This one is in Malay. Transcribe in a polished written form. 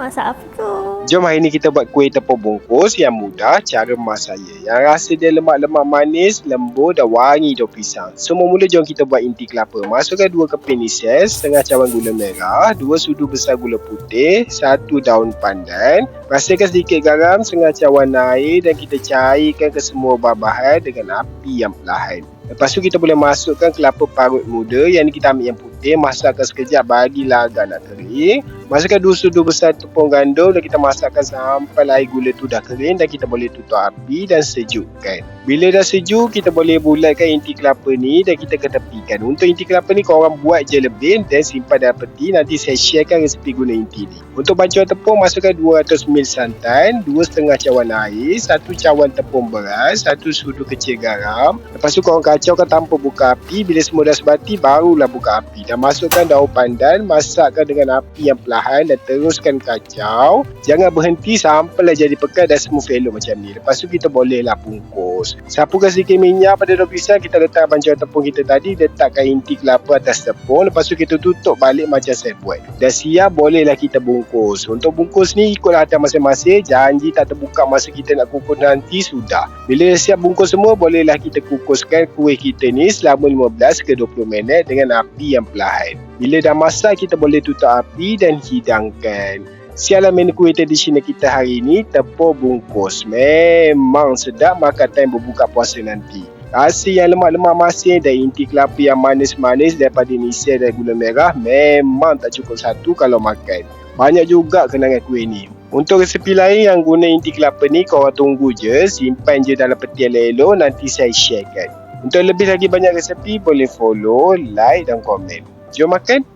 Masak apa tu? Jom hari ni kita buat kuih tepung bungkus yang mudah cara mak saya. Yang rasa dia lemak-lemak manis, lembut dan wangi daun pisang. Semula jom kita buat inti kelapa. Masukkan 2 keping ises, setengah cawan gula merah, 2 sudu besar gula putih, 1 daun pandan. Rasakan sedikit garam, setengah cawan air dan kita cairkan ke semua bahan dengan api yang perlahan. Lepas tu kita boleh masukkan kelapa parut muda, yang ni kita ambil yang putih, masakkan sekejap bagilah agak nak kering. Masukkan 2 sudu besar tepung gandum dan kita masakkan sampai air gula tu dah kering dan kita boleh tutup api dan sejukkan. Bila dah sejuk, kita boleh bulatkan inti kelapa ni dan kita ketepikan. Untuk inti kelapa ni korang buat je lebih dan simpan dalam peti, nanti saya sharekan resepi guna inti ni. Untuk bancuan tepung, masukkan 200 ml santan, 2,5 cawan air, 1 cawan tepung beras, 1 sudu kecil garam. Lepas tu korang kacaukan tanpa buka api. Bila semua dah sebati, barulah buka api dan masukkan daun pandan, masakkan dengan api yang perlahan dan teruskan kacau. Jangan berhenti sampailah jadi pekat dan smooth elok macam ni. Lepas tu kita bolehlah bungkus. Sapukan sedikit minyak pada daun pisang, kita letak bancuan tepung kita tadi, letakkan inti kelapa atas tepung. Lepas tu kita tutup balik macam saya buat. Dah siap, bolehlah kita bungkus. Untuk bungkus ni ikutlah hati masing-masing. Janji tak terbuka masa kita nak kukus nanti sudah. Bila siap bungkus semua, bolehlah kita kukuskan kuih kita ni selama 15 ke 20 minit dengan api yang perlahan. Bila dah masak, kita boleh tutup api dan hidangkan. Sialah menu kuih tradisional kita hari ni, tepung bungkus. Memang sedap makan time berbuka puasa nanti. Rasa yang lemak-lemak masin dan inti kelapa yang manis-manis daripada ises dan gula merah memang tak cukup satu kalau makan. Banyak juga kenangan kuih ni. Untuk resepi lain yang guna inti kelapa ni, korang tunggu je, simpan je dalam peti elok-elok, nanti saya sharekan. Untuk lebih lagi banyak resepi, boleh follow, like dan komen. Jom makan!